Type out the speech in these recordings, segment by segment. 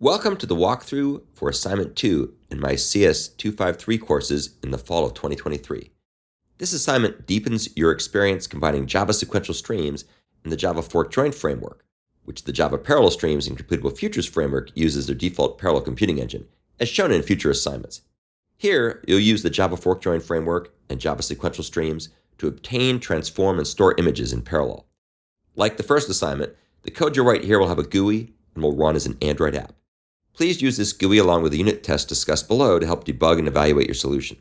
Welcome to the walkthrough for Assignment 2 in my CS 253 courses in the fall of 2023. This assignment deepens your experience combining Java sequential streams and the Java fork join framework, which the Java parallel streams and computable futures framework use as their default parallel computing engine, as shown in future assignments. Here, you'll use the Java fork join framework and Java sequential streams to obtain, transform, and store images in parallel. Like the first assignment, the code you'll write here will have a GUI and will run as an Android app. Please use this GUI along with the unit tests discussed below to help debug and evaluate your solution.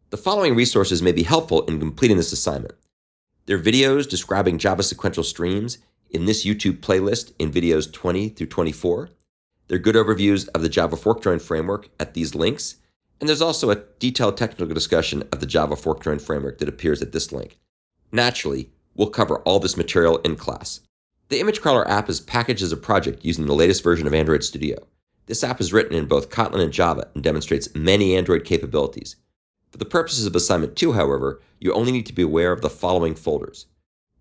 The following resources may be helpful in completing this assignment. There are videos describing Java sequential streams in this YouTube playlist in videos 20 through 24. There are good overviews of the Java fork join framework at these links, and there's also a detailed technical discussion of the Java fork join framework that appears at this link. Naturally, we'll cover all this material in class. The Image Crawler app is packaged as a project using the latest version of Android Studio. This app is written in both Kotlin and Java and demonstrates many Android capabilities. For the purposes of Assignment 2, however, you only need to be aware of the following folders.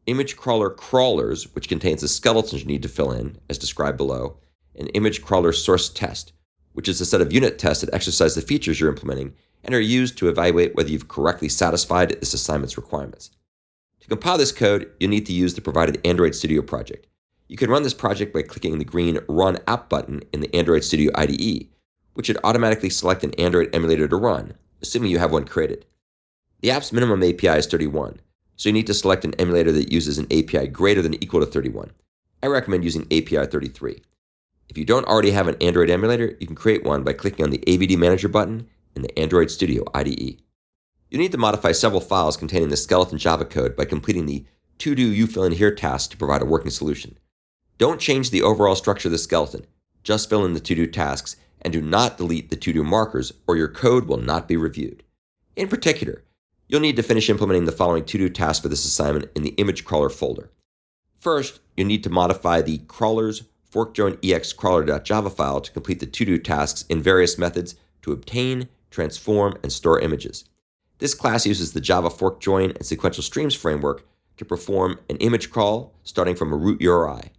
Image Crawler Crawlers, which contains the skeletons you need to fill in, as described below, and Image Crawler Source Test, which is a set of unit tests that exercise the features you're implementing and are used to evaluate whether you've correctly satisfied this assignment's requirements. To compile this code, you'll need to use the provided Android Studio project. You can run this project by clicking the green Run App button in the Android Studio IDE, which should automatically select an Android emulator to run, assuming you have one created. The app's minimum API is 31, so you need to select an emulator that uses an API greater than or equal to 31. I recommend using API 33. If you don't already have an Android emulator, you can create one by clicking on the AVD Manager button in the Android Studio IDE. You need to modify several files containing the skeleton Java code by completing the to-do-you-fill-in-here task to provide a working solution. Don't change the overall structure of the skeleton, just fill in the to-do tasks, and do not delete the to-do markers or your code will not be reviewed. In particular, you'll need to finish implementing the following to-do tasks for this assignment in the Image Crawler folder. First, you'll need to modify the crawlers forkjoinex_crawler.java file to complete the to-do tasks in various methods to obtain, transform, and store images. This class uses the Java fork join and sequential streams framework to perform an image crawl starting from a root URI.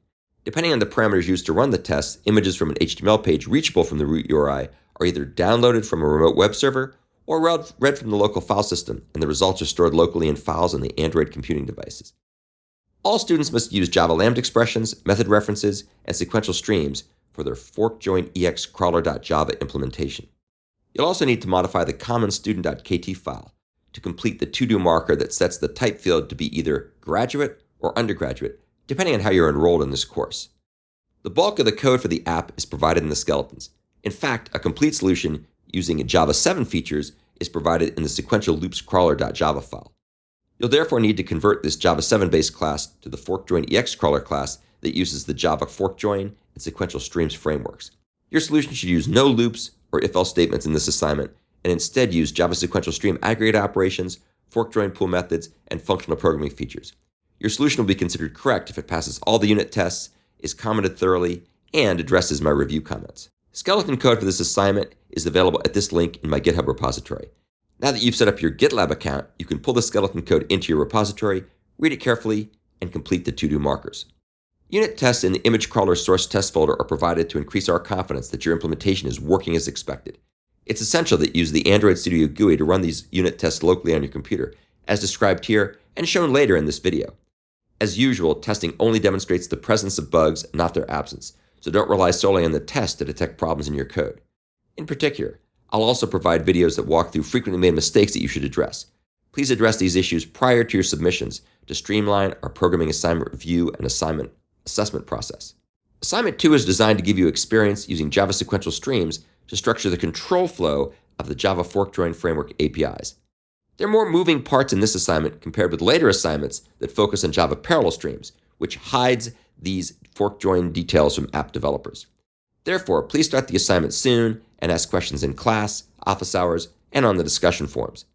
Depending on the parameters used to run the tests, images from an HTML page reachable from the root URI are either downloaded from a remote web server or read from the local file system, and the results are stored locally in files on the Android computing devices. All students must use Java Lambda expressions, method references, and sequential streams for their forkjoinexcrawler.java implementation. You'll also need to modify the common student.kt file to complete the to-do marker that sets the type field to be either graduate or undergraduate, depending on how you're enrolled in this course. The bulk of the code for the app is provided in the skeletons. In fact, a complete solution using Java 7 features is provided in the sequential loopscrawler.java file. You'll therefore need to convert this Java 7-based class to the forkjoinexcrawler class that uses the Java fork join and sequential streams frameworks. Your solution should use no loops or if-else statements in this assignment, and instead use Java sequential stream aggregate operations, fork join pool methods, and functional programming features. Your solution will be considered correct if it passes all the unit tests, is commented thoroughly, and addresses my review comments. Skeleton code for this assignment is available at this link in my GitHub repository. Now that you've set up your GitLab account, you can pull the skeleton code into your repository, read it carefully, and complete the to-do markers. Unit tests in the Image Crawler Source Test folder are provided to increase our confidence that your implementation is working as expected. It's essential that you use the Android Studio GUI to run these unit tests locally on your computer, as described here and shown later in this video. As usual, testing only demonstrates the presence of bugs, not their absence, so don't rely solely on the test to detect problems in your code. In particular, I'll also provide videos that walk through frequently made mistakes that you should address. Please address these issues prior to your submissions to streamline our programming assignment review and assignment assessment process. Assignment 2 is designed to give you experience using Java sequential streams to structure the control flow of the Java fork join framework APIs. There are more moving parts in this assignment compared with later assignments that focus on Java parallel streams, which hides these fork join details from app developers. Therefore, please start the assignment soon and ask questions in class, office hours, and on the discussion forums.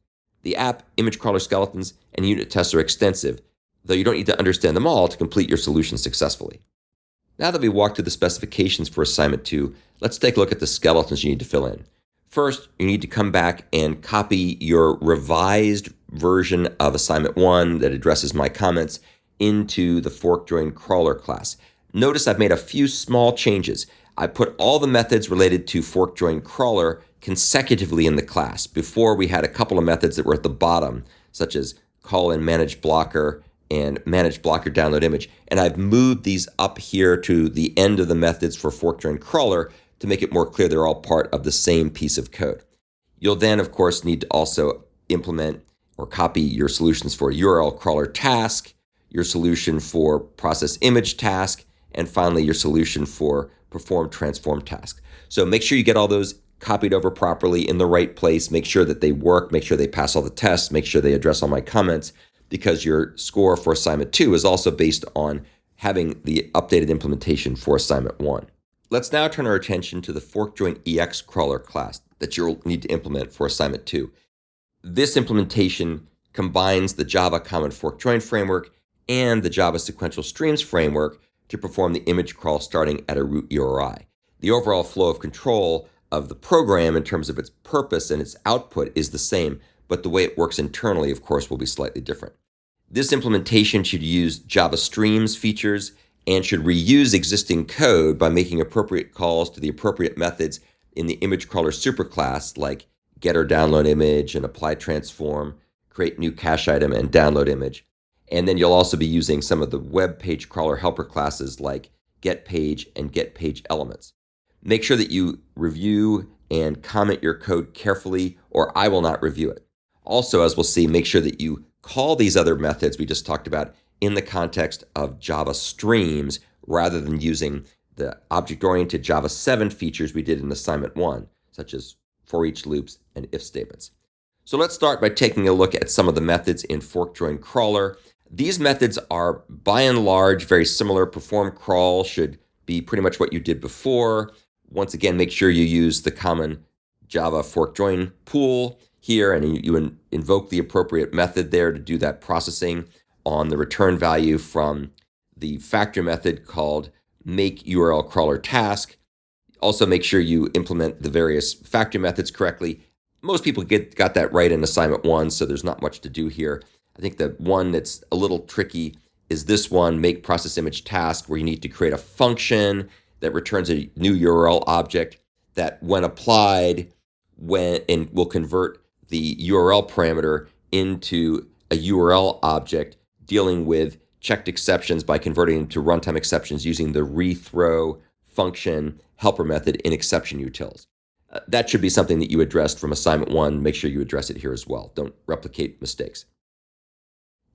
The app, image crawler skeletons, and unit tests are extensive, though you don't need to understand them all to complete your solution successfully. Now that we walked through the specifications for assignment 2, let's take a look at the skeletons you need to fill in. First, you need to come back and copy your revised version of assignment 1 that addresses my comments into the fork join crawler class. Notice I've made a few small changes. I put all the methods related to fork join crawler consecutively in the class. Before, we had a couple of methods that were at the bottom, such as call in manage blocker and manage blocker download image. And I've moved these up here to the end of the methods for fork join crawler to make it more clear they're all part of the same piece of code. You'll then, of course, need to also implement or copy your solutions for URL crawler task, your solution for process image task, and finally your solution for perform transform task. So make sure you get all those copied over properly in the right place. Make sure that they work. Make sure they pass all the tests. Make sure they address all my comments, because your score for assignment 2 is also based on having the updated implementation for assignment 1. Let's now turn our attention to the fork join EX crawler class that you'll need to implement for assignment 2. This implementation combines the Java Common Fork Join framework and the Java Sequential Streams framework to perform the image crawl starting at a root URI. The overall flow of control of the program in terms of its purpose and its output is the same, but the way it works internally, of course, will be slightly different. This implementation should use Java Streams features and should reuse existing code by making appropriate calls to the appropriate methods in the image crawler superclass, like get or download image and apply transform, create new cache item and download image. And then you'll also be using some of the web page crawler helper classes like get page and get page elements. Make sure that you review and comment your code carefully, or I will not review it. Also, as we'll see, make sure that you call these other methods we just talked about in the context of Java Streams rather than using the object-oriented Java 7 features we did in assignment 1, such as for each loops and if statements. So let's start by taking a look at some of the methods in fork join crawler. These methods are by and large very similar. Perform crawl should be pretty much what you did before. Once again, make sure you use the common Java fork join pool here, and you invoke the appropriate method there to do that processing on the return value from the factory method called make URL crawler task. Also, make sure you implement the various factory methods correctly. Most people got that right in assignment 1, so there's not much to do here. I think the one that's a little tricky is this one, make process image task, where you need to create a function that returns a new URL object that, when applied, will convert the URL parameter into a URL object, dealing with checked exceptions by converting them to runtime exceptions using the rethrow function helper method in exception utils. That should be something that you addressed from assignment 1. Make sure you address it here as well. Don't replicate mistakes.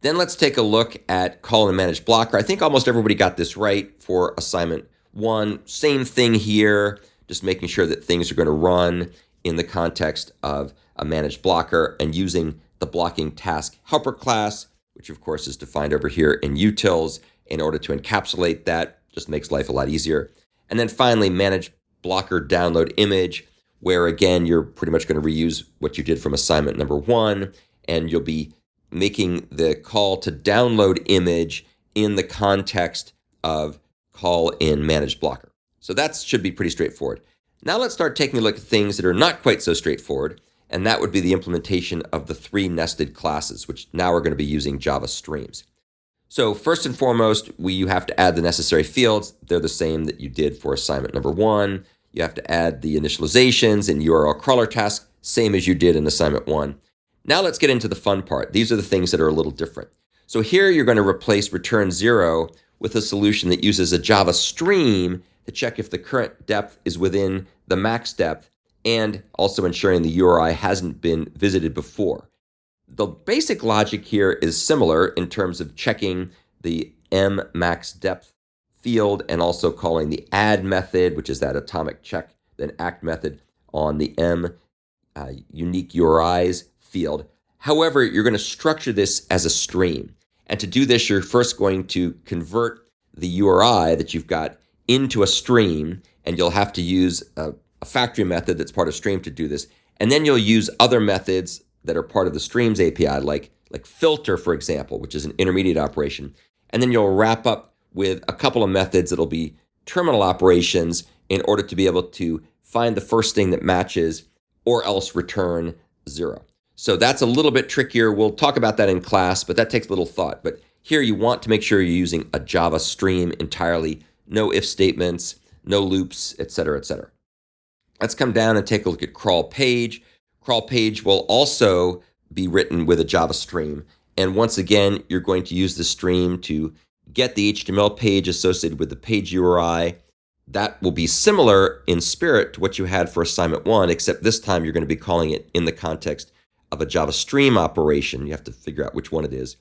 Then let's take a look at call and manage blocker. I think almost everybody got this right for assignment 1. Same thing here, just making sure that things are going to run in the context of a managed blocker and using the blocking task helper class, which of course is defined over here in utils in order to encapsulate that. Just makes life a lot easier. And then finally, manage blocker download image, where again, you're pretty much going to reuse what you did from assignment number 1, and you'll be making the call to download image in the context of call in managed blocker. So that should be pretty straightforward. Now let's start taking a look at things that are not quite so straightforward, and that would be the implementation of the 3 nested classes, which now are going to be using Java Streams. So first and foremost, you have to add the necessary fields. They're the same that you did for assignment number 1. You have to add the initializations and URL crawler task, same as you did in assignment 1. Now let's get into the fun part. These are the things that are a little different. So here you're going to replace return 0 with a solution that uses a Java stream to check if the current depth is within the max depth, and also ensuring the URI hasn't been visited before. The basic logic here is similar in terms of checking the max depth field and also calling the add method, which is that atomic check, then act method on the unique URIs field. However, you're going to structure this as a stream. And to do this, you're first going to convert the URI that you've got into a stream, and you'll have to use a factory method that's part of stream to do this. And then you'll use other methods that are part of the Streams API, like filter, for example, which is an intermediate operation. And then you'll wrap up with a couple of methods that'll be terminal operations in order to be able to find the first thing that matches or else return 0. So that's a little bit trickier. We'll talk about that in class, but that takes a little thought. But here you want to make sure you're using a Java stream entirely, no if statements, no loops, etc., etc. Let's come down and take a look at crawl page. Crawl page will also be written with a Java stream. And once again, you're going to use the stream to get the HTML page associated with the page URI. That will be similar in spirit to what you had for assignment 1, except this time you're going to be calling it in the context of a Java stream operation. You have to figure out which one it is.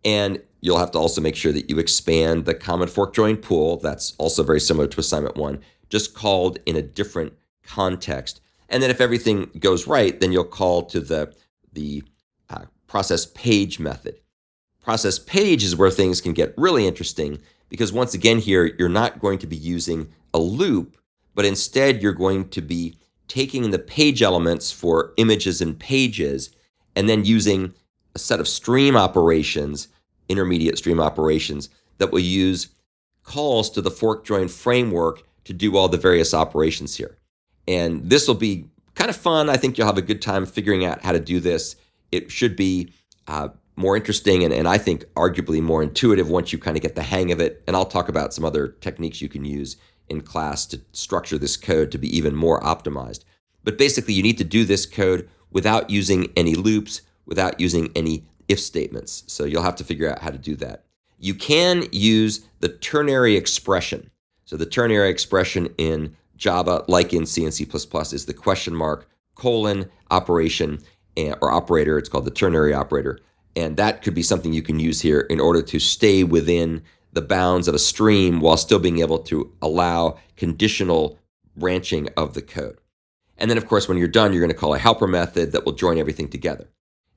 And you'll have to also make sure that you expand the common fork join pool. That's also very similar to assignment 1, just called in a different context. And then if everything goes right, then you'll call to the process page method. Process page is where things can get really interesting, because once again here, you're not going to be using a loop, but instead you're going to be taking the page elements for images and pages and then using a set of stream operations, intermediate stream operations, that will use calls to the fork join framework to do all the various operations here. And this will be kind of fun. I think you'll have a good time figuring out how to do this. It should be more interesting and I think arguably more intuitive once you kind of get the hang of it. And I'll talk about some other techniques you can use in class to structure this code to be even more optimized. But basically, you need to do this code without using any loops, without using any if statements. So you'll have to figure out how to do that. You can use the ternary expression. So the ternary expression in Java, like in C and C++, is the question mark, colon, operation, or operator. It's called the ternary operator. And that could be something you can use here in order to stay within the bounds of a stream while still being able to allow conditional branching of the code. And then, of course, when you're done, you're going to call a helper method that will join everything together.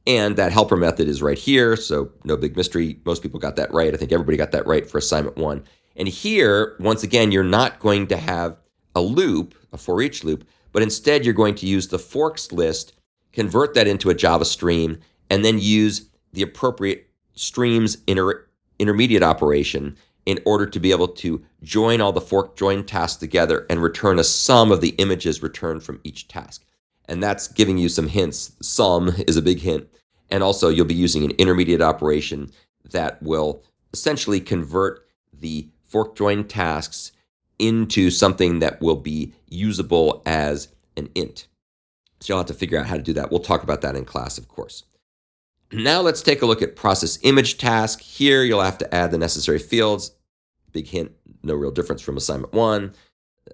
And that helper method is right here, so no big mystery. Most people got that right. I think everybody got that right for assignment 1. And here, once again, you're not going to have a loop, a for each loop, but instead you're going to use the forks list, convert that into a Java stream, and then use the appropriate streams intermediate operation in order to be able to join all the fork join tasks together and return a sum of the images returned from each task. And that's giving you some hints. Sum is a big hint. And also you'll be using an intermediate operation that will essentially convert the fork join tasks into something that will be usable as an int. So you'll have to figure out how to do that. We'll talk about that in class, of course. Now let's take a look at process image task. Here you'll have to add the necessary fields. Big hint, no real difference from assignment 1.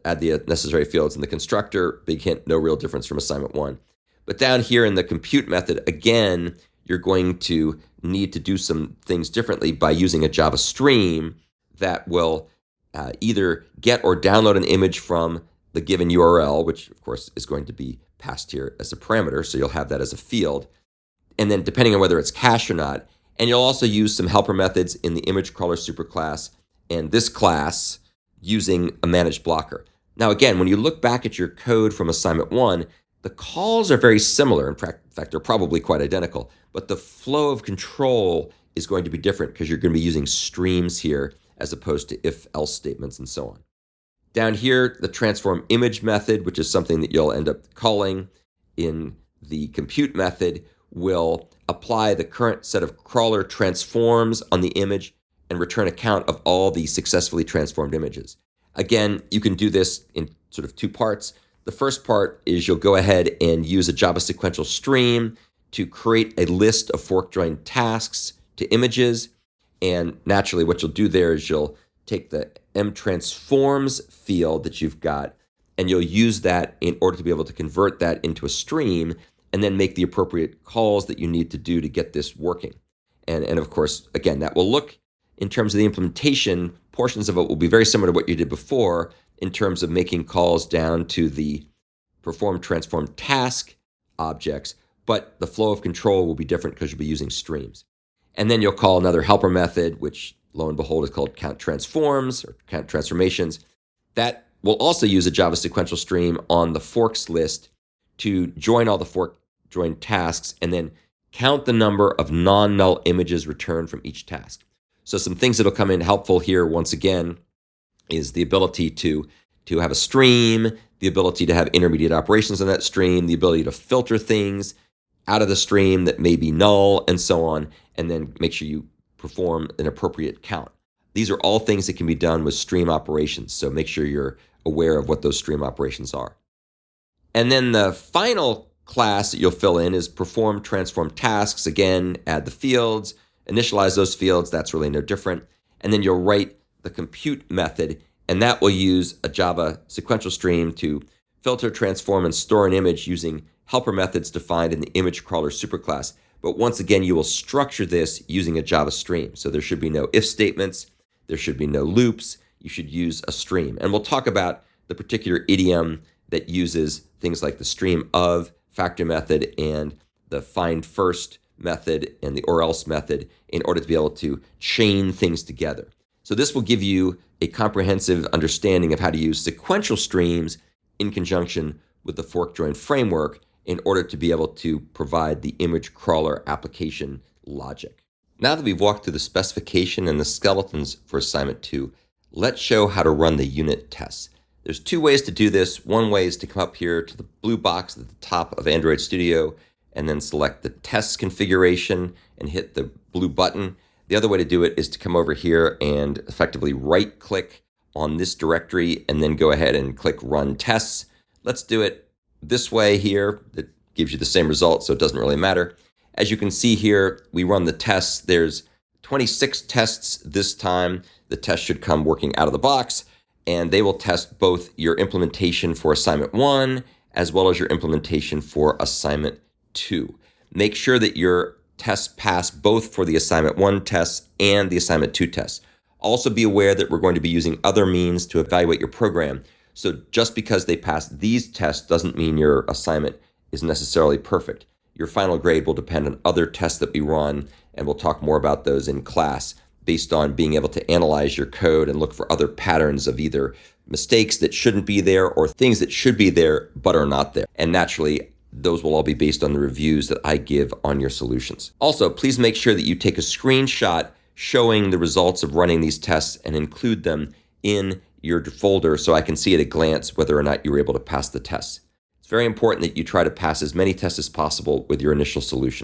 Add the necessary fields in the constructor. Big hint, no real difference from assignment 1. But down here in the compute method, again, you're going to need to do some things differently by using a Java stream that will either get or download an image from the given URL, which of course is going to be passed here as a parameter, so you'll have that as a field. And then depending on whether it's cache or not, and you'll also use some helper methods in the image crawler superclass and this class using a managed blocker. Now again, when you look back at your code from assignment 1, the calls are very similar. In fact, they're probably quite identical, but the flow of control is going to be different because you're going to be using streams here as opposed to if-else statements and so on. Down here, the transform image method, which is something that you'll end up calling in the compute method, will apply the current set of crawler transforms on the image and return a count of all the successfully transformed images. Again, you can do this in sort of 2 parts. The first part is you'll go ahead and use a Java sequential stream to create a list of fork join tasks to images. And naturally, what you'll do there is you'll take the mtransforms field that you've got, and you'll use that in order to be able to convert that into a stream and then make the appropriate calls that you need to do to get this working. And of course, again, that will look, in terms of the implementation, portions of it will be very similar to what you did before in terms of making calls down to the perform transform task objects, but the flow of control will be different because you'll be using streams. And then you'll call another helper method, which lo and behold is called count transforms or count transformations. That will also use a Java sequential stream on the forks list to join all the fork join tasks and then count the number of non-null images returned from each task. So some things that'll come in helpful here once again is the ability to have a stream, the ability to have intermediate operations on that stream, the ability to filter things out of the stream that may be null and so on, and then make sure you perform an appropriate count. These are all things that can be done with stream operations. So make sure you're aware of what those stream operations are. And then the final class that you'll fill in is perform transform tasks. Again, add the fields, initialize those fields. That's really no different. And then you'll write the compute method, and that will use a Java sequential stream to filter, transform, and store an image using helper methods defined in the image crawler superclass. But once again, you will structure this using a Java stream. So there should be no if statements. There should be no loops. You should use a stream. And we'll talk about the particular idiom that uses things like the stream of factor method and the find first method and the or else method in order to be able to chain things together. So this will give you a comprehensive understanding of how to use sequential streams in conjunction with the fork join framework in order to be able to provide the image crawler application logic. Now that we've walked through the specification and the skeletons for assignment 2, let's show how to run the unit tests. There's two ways to do this. One way is to come up here to the blue box at the top of Android Studio and then select the test configuration and hit the blue button. The other way to do it is to come over here and effectively right-click on this directory and then go ahead and click Run Tests. Let's do it this way here. That gives you the same result, so it doesn't really matter. As you can see here, we run the tests. There's 26 tests this time. The test should come working out of the box, and they will test both your implementation for assignment 1 as well as your implementation for assignment 2. Make sure that your tests pass both for the assignment 1 tests and the assignment 2 tests. Also be aware that we're going to be using other means to evaluate your program. So just because they pass these tests doesn't mean your assignment is necessarily perfect. Your final grade will depend on other tests that we run, and we'll talk more about those in class based on being able to analyze your code and look for other patterns of either mistakes that shouldn't be there or things that should be there but are not there. And naturally, those will all be based on the reviews that I give on your solutions. Also, please make sure that you take a screenshot showing the results of running these tests and include them in your folder so I can see at a glance whether or not you were able to pass the tests. It's very important that you try to pass as many tests as possible with your initial solution.